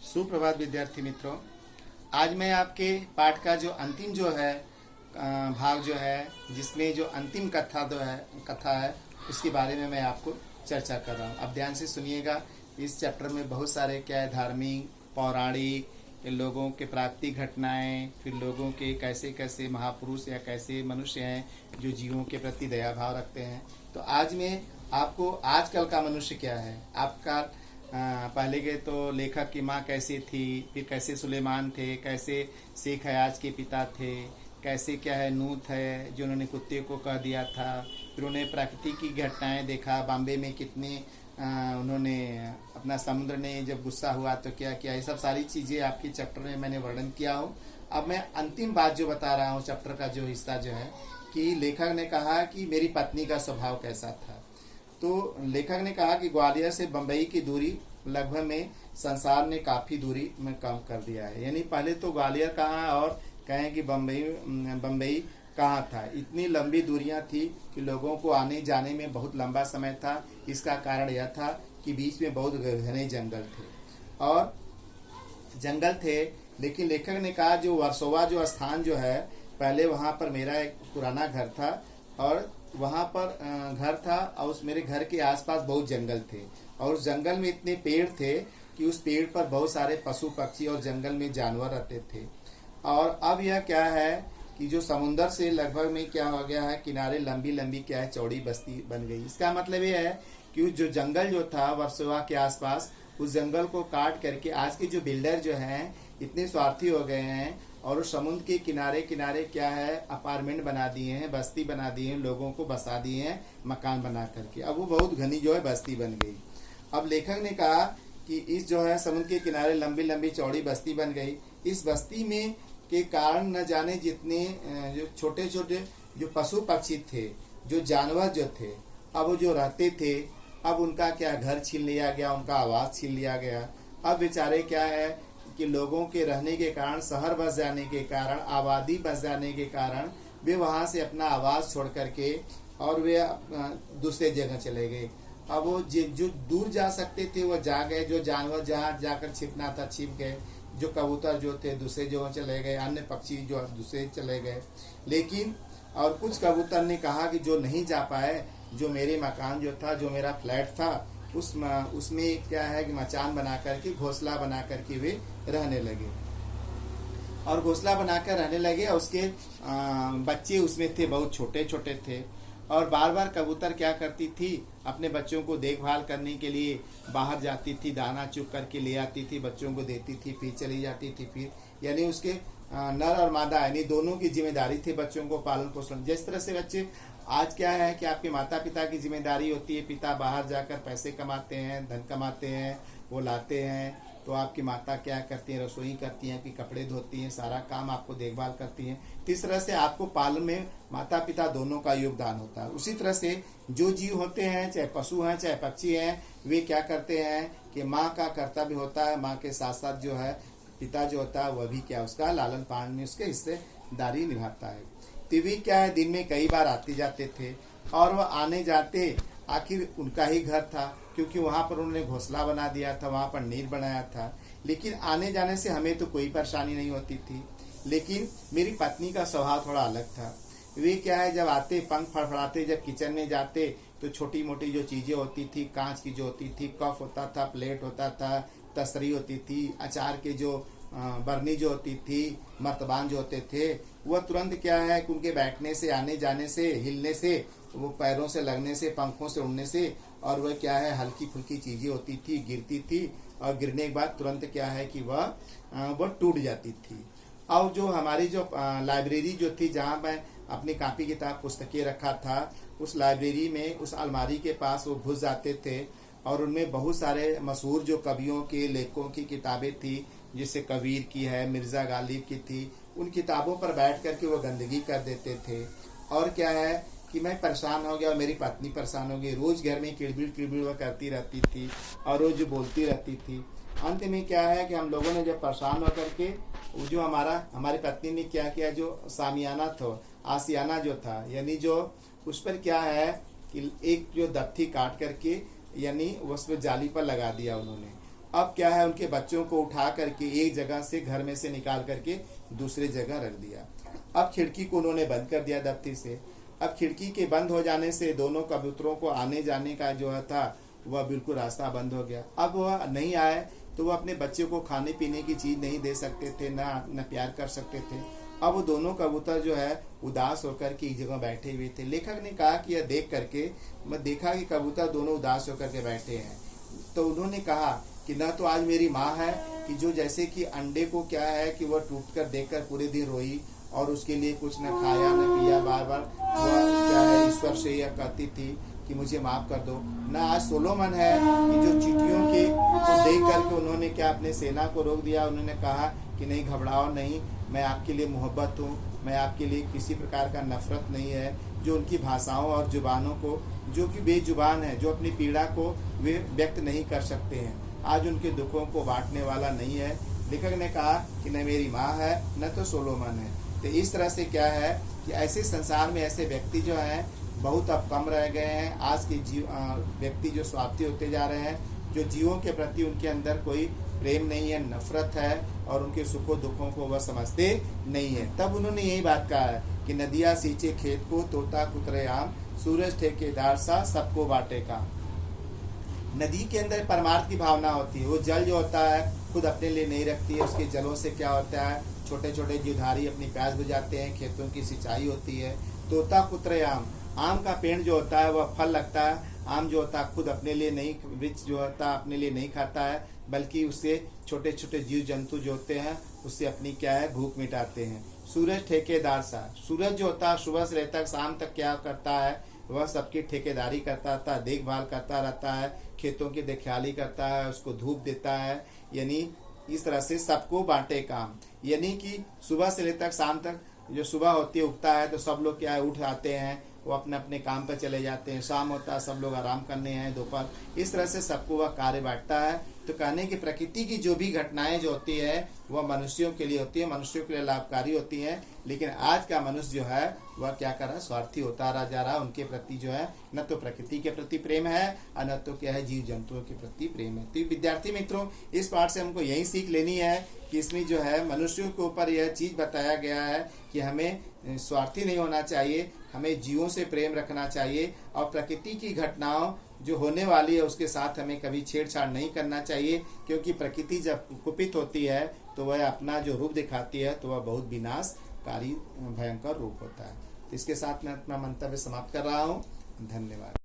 सुप्रभात विद्यार्थी मित्रों। आज मैं आपके पाठ का जो अंतिम जो है भाग जो है, जिसमें जो अंतिम कथा है उसके बारे में मैं आपको चर्चा कर रहा हूँ। अब ध्यान से सुनिएगा। इस चैप्टर में बहुत सारे क्या है, धार्मिक, पौराणिक, लोगों के प्राकृतिक घटनाएं, फिर लोगों के कैसे कैसे महापुरुष या कैसे मनुष्य हैं जो जीवों के प्रति दया भाव रखते हैं। तो आज मैं आपको आजकल का मनुष्य क्या है, आपका पहले के तो लेखक की माँ कैसी थी, फिर कैसे सुलेमान थे, कैसे शेख हयाज के पिता थे, कैसे क्या है नूह है जो उन्होंने कुत्ते को कह दिया था, फिर उन्हें प्रकृति की घटनाएं देखा, बॉम्बे में कितने उन्होंने अपना समुद्र ने जब गुस्सा हुआ तो क्या किया, ये सब सारी चीज़ें आपके चैप्टर में मैंने वर्णन किया हूँ। अब मैं अंतिम बात जो बता रहा हूँ, चैप्टर का जो हिस्सा जो है कि लेखक ने कहा कि मेरी पत्नी का स्वभाव कैसा था। तो लेखक ने कहा कि ग्वालियर से बम्बई की दूरी लगभग में संसार ने काफ़ी दूरी में कम कर दिया है। यानी पहले तो ग्वालियर कहाँ और कहें कि बम्बई कहाँ था, इतनी लंबी दूरियां थी कि लोगों को आने जाने में बहुत लंबा समय था। इसका कारण यह था कि बीच में बहुत घने जंगल थे और जंगल थे। लेकिन लेखक ने कहा जो वर्सोवा जो स्थान जो है, पहले वहाँ पर मेरा एक पुराना घर था और वहाँ पर घर था और उस मेरे घर के आसपास बहुत जंगल थे और उस जंगल में इतने पेड़ थे कि उस पेड़ पर बहुत सारे पशु पक्षी और जंगल में जानवर रहते थे। और अब यह क्या है कि जो समुंदर से लगभग में क्या हो गया है, किनारे लंबी लंबी क्या है चौड़ी बस्ती बन गई। इसका मतलब ये है कि जो जंगल जो था वर्सोवा के आसपास, उस जंगल को काट करके आज के जो बिल्डर जो हैं इतने स्वार्थी हो गए हैं और उस समुद्र के किनारे किनारे क्या है अपार्टमेंट बना दिए हैं, बस्ती बना दी है, लोगों को बसा दिए हैं मकान बना करके। अब वो बहुत घनी जो है बस्ती बन गई। अब लेखक ने कहा कि इस जो है समुद्र के किनारे लंबी लंबी चौड़ी बस्ती बन गई। इस बस्ती में के कारण न जाने जितने जो छोटे छोटे जो पशु पक्षी थे, जो जानवर जो थे, अब वो जो रहते थे, अब उनका क्या घर छीन लिया गया, उनका आवास छीन लिया गया। अब बेचारे क्या है कि लोगों के रहने के कारण, शहर बस जाने के कारण, आबादी बस जाने के कारण वे वहाँ से अपना आवास छोड़ करके और वे दूसरे जगह चले गए। अब वो जो दूर जा सकते थे वो जा गए, जो जानवर जहाँ जाकर छिपना था छिप गए, जो कबूतर जो थे दूसरे जगह चले गए, अन्य पक्षी जो दूसरे चले गए। लेकिन और कुछ कबूतर ने कहा कि जो नहीं जा पाए, जो मेरे मकान जो था, जो मेरा फ्लैट था, उसमें क्या है कि मचान बना करके, घोंसला बना करके वे रहने लगे और घोंसला बनाकर रहने लगे। और उसके बच्चे उसमें थे, बहुत छोटे छोटे थे। और बार बार कबूतर क्या करती थी, अपने बच्चों को देखभाल करने के लिए बाहर जाती थी, दाना चुग करके ले आती थी, बच्चों को देती थी, फिर चली जाती थी। फिर यानी उसके नर और मादा यानी दोनों की जिम्मेदारी थी बच्चों को पालन पोषण। जिस तरह से बच्चे आज क्या है कि आपके माता पिता की जिम्मेदारी होती है, पिता बाहर जाकर पैसे कमाते हैं, धन कमाते हैं, वो लाते हैं, तो आपकी माता क्या करती हैं, रसोई करती हैं, कि कपड़े धोती हैं, सारा काम आपको देखभाल करती हैं। इस तरह से आपको पालन में माता पिता दोनों का योगदान होता है। उसी तरह से जो जीव होते हैं, चाहे पशु हैं चाहे पक्षी हैं, वे क्या करते हैं कि माँ का कर्तव्य होता है, माँ के साथ साथ जो है पिता जो होता है वह भी क्या उसका लालन पालन में उसके हिस्सेदारी निभाता है। तो वे क्या है दिन में कई बार आते जाते थे और वह आने जाते आखिर उनका ही घर था, क्योंकि वहाँ पर उन्होंने घोंसला बना दिया था, वहाँ पर नीर बनाया था। लेकिन आने जाने से हमें तो कोई परेशानी नहीं होती थी। लेकिन मेरी पत्नी का स्वभाव थोड़ा अलग था। वे क्या है जब आते पंख फड़फड़ाते, जब किचन में जाते तो छोटी मोटी जो चीज़ें होती थी, कांच की जो होती थी, कप होता था, प्लेट होता था, तसरी होती थी, अचार के जो बरनी जो होती थी, मर्तबान जो होते थे, वह तुरंत क्या है कि उनके बैठने से, आने जाने से, हिलने से, वो पैरों से लगने से, पंखों से उड़ने से, और वह क्या है हल्की फुल्की चीज़ें होती थी, गिरती थी और गिरने के बाद तुरंत क्या है कि वह टूट जाती थी। और जो हमारी जो लाइब्रेरी जो थी, जहाँ मैं अपनी कापी किताब पुस्तकें रखा था, उस लाइब्रेरी में उस अलमारी के पास वो घुस जाते थे और उनमें बहुत सारे मशहूर जो कवियों के लेखकों की किताबें थी, जैसे कबीर की है, मिर्ज़ा गालिब की थी, उन किताबों पर बैठ करके वो गंदगी कर देते थे। और क्या है कि मैं परेशान हो गया और मेरी पत्नी परेशान हो गई। रोज़ घर में किड़बिड़ वह करती रहती थी और रोज बोलती रहती थी। अंत में क्या है कि हम लोगों ने जब परेशान होकर के जो हमारी पत्नी ने क्या किया, जो सामियाना था, आसियाना जो था, यानी जो उस पर क्या है कि एक जो दफ्ती काट करके यानी उस पर जाली पर लगा दिया उन्होंने। अब क्या है, उनके बच्चों को उठा करके एक जगह से घर में से निकाल करके दूसरी जगह रख दिया। अब खिड़की को उन्होंने बंद कर दिया दफ्ती से। अब खिड़की के बंद हो जाने से दोनों कबूतरों को आने जाने का जो था वह बिल्कुल रास्ता बंद हो गया। अब वह नहीं आए तो वह अपने बच्चे को खाने पीने की चीज़ नहीं दे सकते थे, न प्यार कर सकते थे। अब वो दोनों कबूतर जो है उदास होकर के एक जगह बैठे हुए थे। लेखक ने कहा कि यह देख करके मैं देखा कि कबूतर दोनों उदास होकर के बैठे हैं, तो उन्होंने कहा कि न तो आज मेरी माँ है कि जो जैसे कि अंडे को क्या है कि वह टूट कर देख कर पूरे दिन रोई और उसके लिए कुछ न खाया न पिया, बार बार वह क्या है ईश्वर से यह कहती थी कि मुझे माफ़ कर दो। न आज सोलोमन है कि जो चींटियों के को देख करके उन्होंने क्या अपने सेना को रोक दिया। उन्होंने कहा कि नहीं, घबराओ नहीं, मैं आपके लिए मोहब्बत हूँ, मैं आपके लिए किसी प्रकार का नफरत नहीं है। जो उनकी भाषाओं और जुबानों को, जो कि बेजुबान है, जो अपनी पीड़ा को वे व्यक्त नहीं कर सकते हैं, आज उनके दुखों को बांटने वाला नहीं है। लेखक ने कहा कि न मेरी माँ है न तो सोलोमन है। तो इस तरह से क्या है कि ऐसे संसार में ऐसे व्यक्ति जो हैं बहुत अब कम रह गए हैं। आज के व्यक्ति जो स्वार्थी होते जा रहे हैं, जो जीवों के प्रति उनके अंदर कोई प्रेम नहीं है, नफरत है और उनके सुखों दुखों को वह समझते नहीं है। तब उन्होंने यही बात कहा है कि नदियाँ सींचे खेत को, तोता कुतरे आम, सूरज ठेकेदार सा सबको बांटे काम। नदी के अंदर परमार्थ की भावना होती है। वो जल जो होता है खुद अपने लिए नहीं रखती है। उसके जलों से क्या होता है, छोटे छोटे जीवधारी अपनी प्यास बुझाते हैं, खेतों की सिंचाई होती है। तोता कुतरे आम, आम का पेड़ जो होता है वह फल लगता है। आम जो होता है खुद अपने लिए नहीं, वृक्ष जो होता है अपने लिए नहीं खाता है, बल्कि उससे छोटे छोटे जीव जंतु जो होते हैं उससे अपनी क्या है भूख मिटाते हैं। सूरज ठेकेदार सा, सूरज जो होता है सुबह से लेकर शाम तक क्या करता है, वह सबकी ठेकेदारी करता रहता है, देखभाल करता रहता है, खेतों की देखभाली करता है, उसको धूप देता है। यानी इस तरह से सबको बांटे काम, यानी कि सुबह से लेकर शाम तक जो सुबह होती है उगता है तो सब लोग क्या है उठ आते हैं, वो अपने अपने काम पर चले जाते हैं। शाम होता है सब लोग आराम करने हैं दोपहर। इस तरह से सबको वह कार्य बांटता है। तो कहने की प्रकृति की जो भी घटनाएं जो होती है वह मनुष्यों के लिए होती है, मनुष्यों के लिए लाभकारी होती हैं। लेकिन आज का मनुष्य जो है वह क्या कर रहा है, स्वार्थी होता रहा जा रहा है। उनके प्रति जो है न तो प्रकृति के प्रति प्रेम है और न तो क्या है जीव जंतुओं के प्रति प्रेम है। तो विद्यार्थी मित्रों, इस पाठ से हमको यही सीख लेनी है कि इसमें जो है मनुष्यों के ऊपर यह चीज़ बताया गया है कि हमें स्वार्थी नहीं होना चाहिए, हमें जीवों से प्रेम रखना चाहिए और प्रकृति की घटनाओं जो होने वाली है उसके साथ हमें कभी छेड़छाड़ नहीं करना चाहिए। क्योंकि प्रकृति जब कुपित होती है तो वह अपना जो रूप दिखाती है तो वह बहुत विनाशकारी भयंकर रूप होता है। तो इसके साथ मैं अपना मंतव्य समाप्त कर रहा हूँ। धन्यवाद।